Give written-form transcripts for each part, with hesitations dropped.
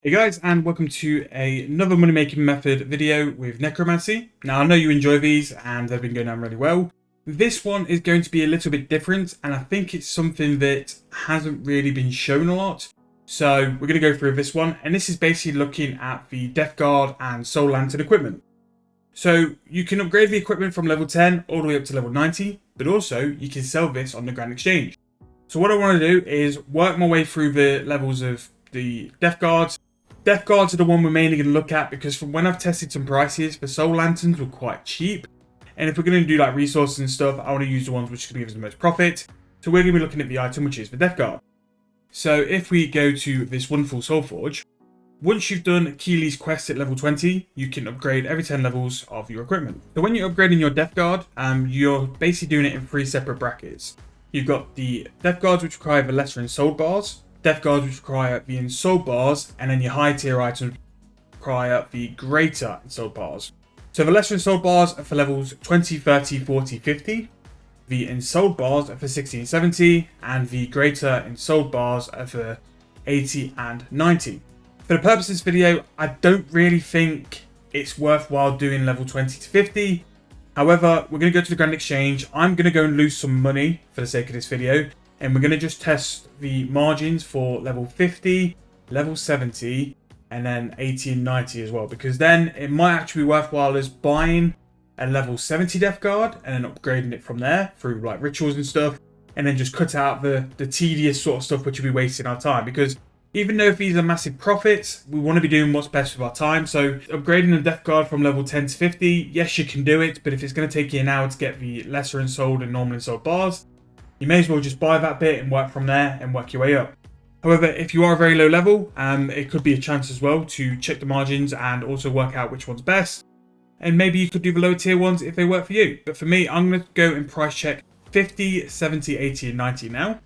Hey guys, and welcome to another money making method video with Necromancy. Now I know you enjoy these and they've been going down really well. This one is going to be a little bit different, and I think it's something that hasn't really been shown a lot. So we're going to go through this one, and this is basically looking at the Death Guard and Soul Lantern equipment. So you can upgrade the equipment from level 10 all the way up to level 90, but also you can sell this on the Grand Exchange. So what I want to do is work my way through the levels of the Death Guards. Death Guards are the one we're mainly going to look at because from when I've tested some prices, the Soul Lanterns were quite cheap. And if we're going to do like resources and stuff, I want to use the ones which can give us the most profit. So we're going to be looking at the item which is the Death Guard. So if we go to this wonderful Soul Forge, once you've done Keely's quest at level 20, you can upgrade every 10 levels of your equipment. So when you're upgrading your Death Guard, you're basically doing it in 3 separate brackets. You've got the Death Guards which require the lesser ensouled bars, Death Guards which require the ensouled bars, and then your high tier items require the greater ensouled bars. So the lesser ensouled bars are for levels 20, 30, 40, 50. The ensouled bars are for 60 and 70, and the greater ensouled bars are for 80 and 90. For the purpose of this video, I don't really think it's worthwhile doing level 20 to 50. However, we're going to go to the Grand Exchange. I'm going to go and lose some money for the sake of this video. And we're going to just test the margins for level 50, level 70, and then 80 and 90 as well. Because then it might actually be worthwhile as buying a level 70 Death Guard and then upgrading it from there through like rituals and stuff. And then just cut out the tedious sort of stuff which will be wasting our time. Because even though these are massive profits, we want to be doing what's best with our time. So upgrading the Death Guard from level 10 to 50, yes, you can do it. But if it's going to take you an hour to get the lesser ensouled and normal ensouled bars, you may as well just buy that bit and work from there and work your way up. However, if you are very low level, it could be a chance as well to check the margins and also work out which one's best. And maybe you could do the lower tier ones if they work for you. But for me, I'm going to go and price check 50, 70, 80 and 90 now.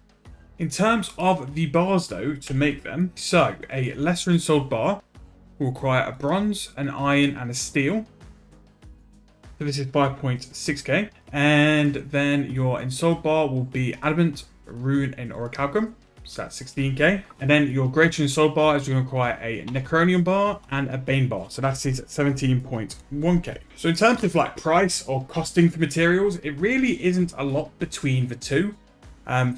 In terms of the bars though, to make them, so a lesser ensouled bar will require a bronze, an iron and a steel. So this is 5.6k, and then your ensouled bar will be adamant, rune, and orichalcum. So that's 16k, and then your greater ensouled bar is going to require a necronium bar and a bane bar. So that is 17.1k. So in terms of like price or costing for materials, it really isn't a lot between the two.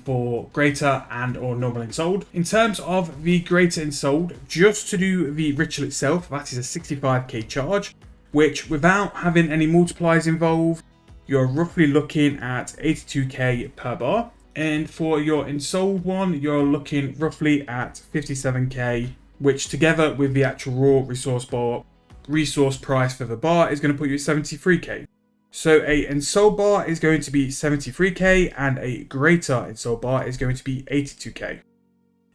For greater and or normal ensouled. In terms of the greater ensouled, just to do the ritual itself, that is a 65k charge, which without having any multipliers involved, you're roughly looking at 82k per bar. And for your ensouled one, you're looking roughly at 57k, which together with the actual raw resource price for the bar is going to put you at 73k. So a ensouled bar is going to be 73k and a greater ensouled bar is going to be 82k.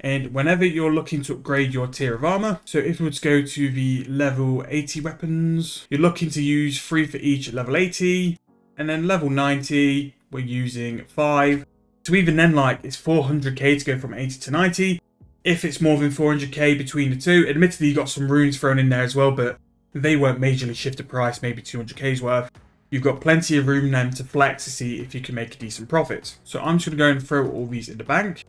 And whenever you're looking to upgrade your tier of armor, so if we were to go to the level 80 weapons, you're looking to use 3 for each at level 80, and then level 90, we're using 5. So even then, like, it's 400k to go from 80 to 90. If it's more than 400k between the two, admittedly you got some runes thrown in there as well, but they won't majorly shift the price, maybe 200k's worth. You've got plenty of room then to flex to see if you can make a decent profit. So I'm just going to go and throw all these in the bank.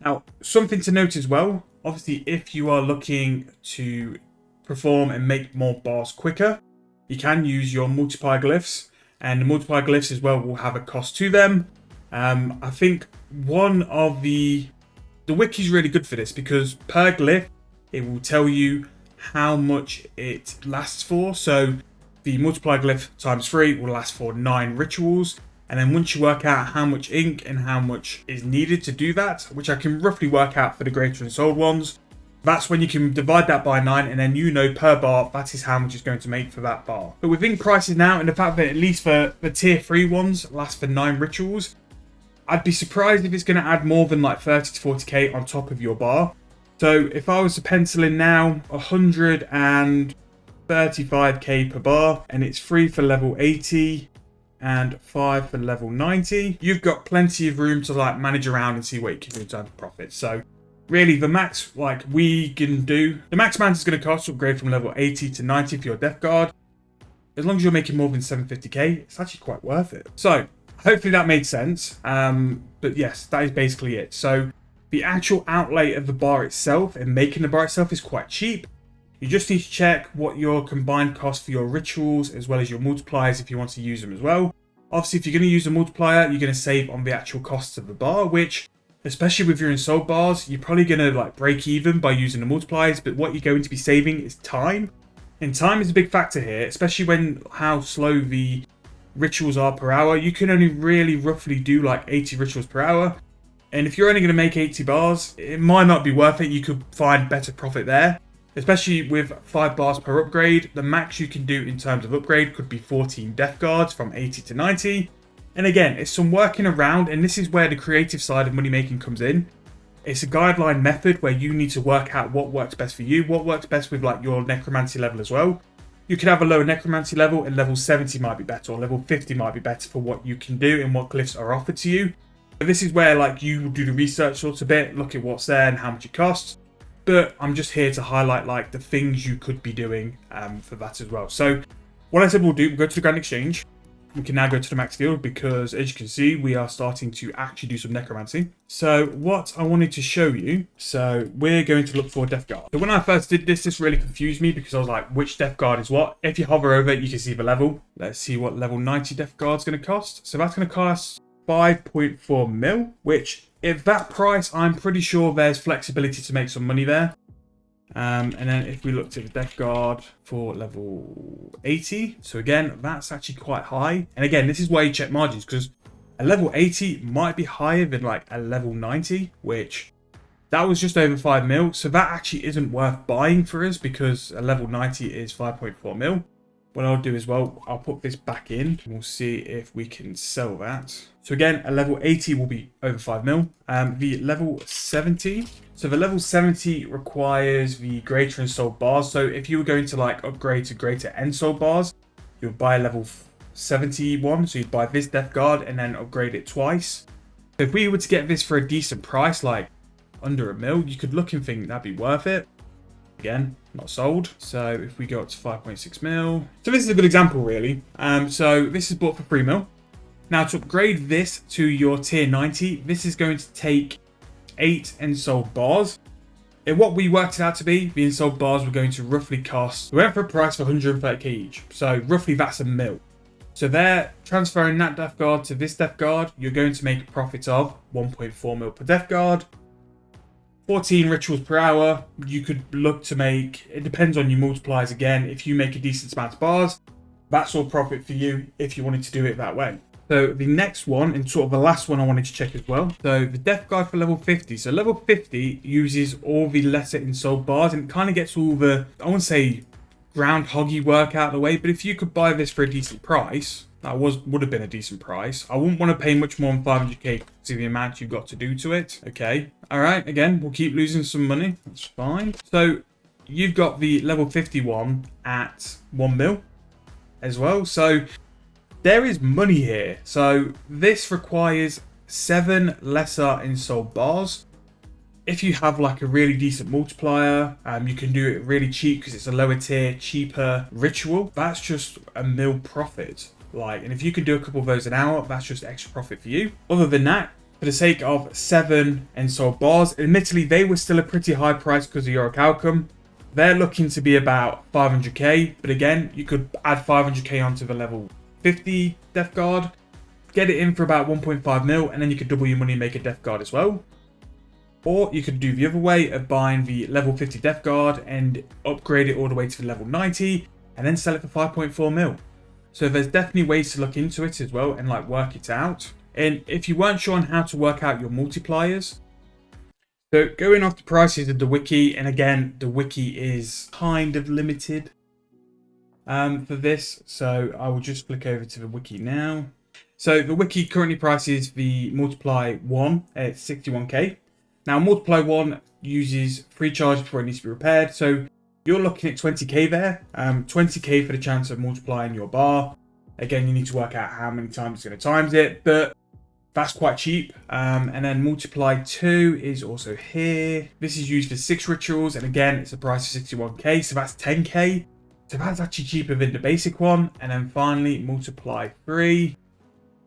Now, something to note as well, obviously if you are looking to perform and make more bars quicker, you can use your multiplier glyphs, and the multiplier glyphs as well will have a cost to them. I think one of the wiki is really good for this because per glyph, it will tell you how much it lasts for. So the multiplier glyph times 3 will last for 9 rituals. And then once you work out how much ink and how much is needed to do that, which I can roughly work out for the greater ensouled ones, that's when you can divide that by 9 and then you know per bar, that is how much it's going to make for that bar. But with ink prices now and the fact that at least for the tier 3 ones last for 9 rituals, I'd be surprised if it's going to add more than like 30 to 40k on top of your bar. So if I was to pencil in now 135k per bar and it's 3 for level 80 and 5 for level 90, you've got plenty of room to like manage around and see what you can do in terms of profit. So really the max like we can do, the max amount is going to cost to upgrade from level 80 to 90 for your Death Guard. As long as you're making more than 750k, it's actually quite worth it. So hopefully that made sense. But yes, that is basically it. So The actual outlay of the bar itself and making the bar itself is quite cheap. You just need to check what your combined cost for your rituals as well as your multipliers if you want to use them as well. Obviously, if you're going to use a multiplier, you're going to save on the actual costs of the bar, which, especially with your ensouled bars, you're probably going to like break even by using the multipliers, but what you're going to be saving is time. And time is a big factor here, especially when how slow the rituals are per hour. You can only really roughly do like 80 rituals per hour. And if you're only going to make 80 bars, it might not be worth it. You could find better profit there. Especially with 5 bars per upgrade, the max you can do in terms of upgrade could be 14 death guards from 80 to 90. And again, it's some working around, and this is where the creative side of money making comes in. It's a guideline method where you need to work out what works best for you, what works best with like your necromancy level as well. You could have a lower necromancy level, and level 70 might be better, or level 50 might be better for what you can do and what glyphs are offered to you. But this is where like you do the research sort of bit, look at what's there and how much it costs. But I'm just here to highlight like the things you could be doing for that as well. So what I said we'll do, we'll go to the Grand Exchange. We can now go to the max field because, as you can see, we are starting to actually do some necromancy. So what I wanted to show you, so we're going to look for Death Guard. So when I first did this, this really confused me because I was like, which Death Guard is what? If you hover over it, you can see the level. Let's see what level 90 Death Guard is going to cost. So that's going to cost 5.4 mil, which at that price, I'm pretty sure there's flexibility to make some money there. And then if we looked at the Death Guard for level 80, so again, that's actually quite high. And again, this is why you check margins, because a level 80 might be higher than like a level 90, which that was just over 5 mil. So that actually isn't worth buying for us because a level 90 is 5.4 mil. What I'll do as well, I'll put this back in and we'll see if we can sell that. So again, a level 80 will be over 5 mil. The level 70, so the level 70 requires the greater ensouled bars. So if you were going to like upgrade to greater ensouled bars, you'll buy level 71. So you'd buy this Death Guard and then upgrade it twice. So if we were to get this for a decent price, like under a mil, you could look and think that'd be worth it. Again, not sold. So if we go up to 5.6 mil. So this is a good example really. So this is bought for 3 mil. Now to upgrade this to your tier 90, this is going to take 8 ensouled bars. And what we worked it out to be, the ensouled bars were going to roughly cost, we went for a price of 130k each. So roughly that's a mil. So there, transferring that Death Guard to this Death Guard, you're going to make a profit of 1.4 mil per Death Guard. 14 rituals per hour, you could look to make, it depends on your multipliers again, if you make a decent amount of bars, that's all profit for you if you wanted to do it that way. So the next one, and sort of the last one I wanted to check as well, so the Death Guard for level 50. So level 50 uses all the lesser ensouled bars and it kind of gets all the, I wouldn't say groundhoggy work out of the way, but if you could buy this for a decent price, that would have been a decent price. I wouldn't want to pay much more than 500k to the amount you've got to do to it. Okay. All right. Again, we'll keep losing some money. That's fine. So you've got the level 51 at 1 mil as well. So there is money here. So this requires 7 lesser ensouled bars. If you have like a really decent multiplier, you can do it really cheap because it's a lower tier, cheaper ritual. That's just a mil profit. Like, and if you can do a couple of those an hour, that's just extra profit for you. Other than that, for the sake of 7 ensouled bars, admittedly, they were still a pretty high price because of Yorick Outcome. They're looking to be about 500k, but again, you could add 500k onto the level 50 Death Guard, get it in for about 1.5 mil, and then you could double your money and make a Death Guard as well. Or you could do the other way of buying the level 50 Death Guard and upgrade it all the way to the level 90, and then sell it for 5.4 mil. So there's definitely ways to look into it as well and like work it out. And if you weren't sure on how to work out your multipliers, so going off the prices of the wiki, and again, the wiki is kind of limited for this. So I will just flick over to the wiki now. So the wiki currently prices the Multiply 1 at 61k. Now Multiply 1 uses free charge before it needs to be repaired. So you're looking at 20k there, 20k for the chance of multiplying your bar. Again, you need to work out how many times it's going to times it, but that's quite cheap. And then Multiply 2 is also here. This is used for 6 rituals, and again, it's a price of 61k, so that's 10k. So that's actually cheaper than the basic one. And then finally, Multiply 3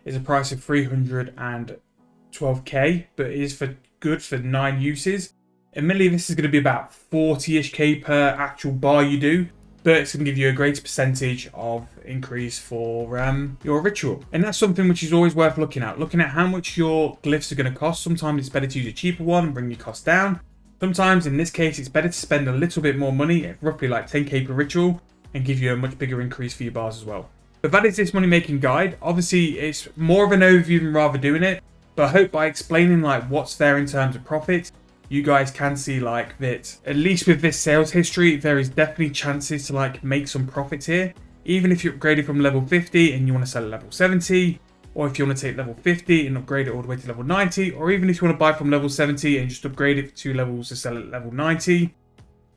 is a price of 312k, but it is for good for 9 uses. Admittedly, this is going to be about 40-ish k per actual bar you do, but it's going to give you a greater percentage of increase for your ritual. And that's something which is always worth looking at how much your glyphs are going to cost. Sometimes it's better to use a cheaper one and bring your cost down. Sometimes, in this case, it's better to spend a little bit more money, roughly like 10k per ritual, and give you a much bigger increase for your bars as well. But that is this money making guide. Obviously, it's more of an overview than rather doing it, but I hope by explaining like what's there in terms of profit, you guys can see like that, at least with this sales history, there is definitely chances to like make some profits here. Even if you're upgraded from level 50 and you want to sell at level 70, or if you want to take level 50 and upgrade it all the way to level 90, or even if you want to buy from level 70 and just upgrade it for 2 levels to sell at level 90,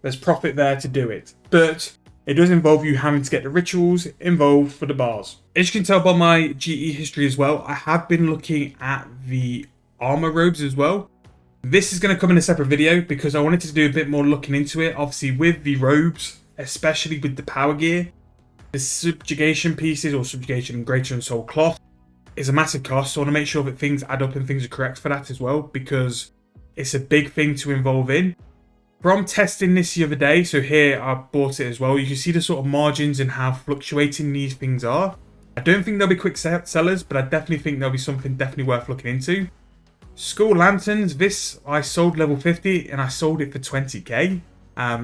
there's profit there to do it. But it does involve you having to get the rituals involved for the bars. As you can tell by my GE history as well, I have been looking at the armor robes as well. This is going to come in a separate video because I wanted to do a bit more looking into it. Obviously with the robes, especially with the power gear, the subjugation pieces or subjugation greater and soul cloth is a massive cost. So I want to make sure that things add up and things are correct for that as well, because it's a big thing to involve in. From testing this the other day, so here I bought it as well, you can see the sort of margins and how fluctuating these things are. I don't think they'll be quick sellers, but I definitely think there'll be something definitely worth looking into. School lanterns, this I sold level 50 and I sold it for 20k.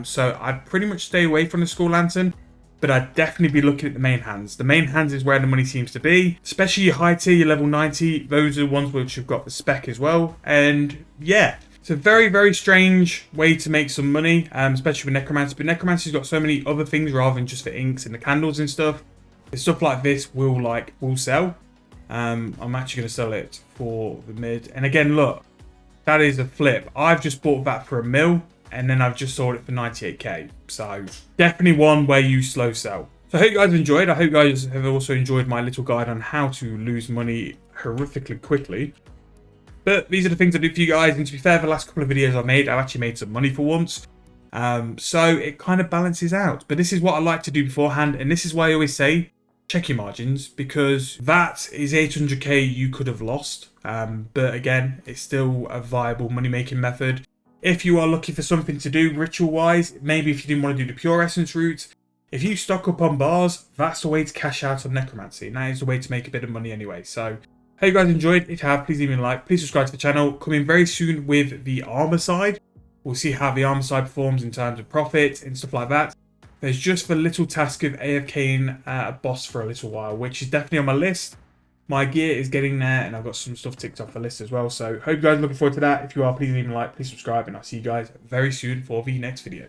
So I'd pretty much stay away from the school lantern, but I'd definitely be looking at the main hands. The main hands is where the money seems to be, especially your high tier, your level 90. Those are the ones which have got the spec as well. And yeah, it's a very, very strange way to make some money, especially with Necromancy. But Necromancy's got so many other things rather than just the inks and the candles and stuff. Stuff like this will sell. I'm actually going to sell it for the mid. And again, look, that is a flip. I've just bought that for $1 mil, and then I've just sold it for 98k. So definitely one where you slow sell. So I hope you guys enjoyed. I hope you guys have also enjoyed my little guide on how to lose money horrifically quickly. But these are the things I do for you guys. And to be fair, the last couple of videos I've actually made some money for once. So it kind of balances out. But this is what I like to do beforehand. And this is why I always say, check your margins, because that is 800k you could have lost. But again, it's still a viable money-making method. If you are looking for something to do ritual-wise, maybe if you didn't want to do the pure essence route, if you stock up on bars, that's the way to cash out on Necromancy. And that is the way to make a bit of money anyway. So, hope you guys enjoyed. If you have, please leave me a like. Please subscribe to the channel. Coming very soon with the armor side. We'll see how the armor side performs in terms of profit and stuff like that. There's just the little task of AFKing a boss for a little while, which is definitely on my list. My gear is getting there, and I've got some stuff ticked off the list as well. So hope you guys are looking forward to that. If you are, please leave a like, please subscribe, and I'll see you guys very soon for the next video.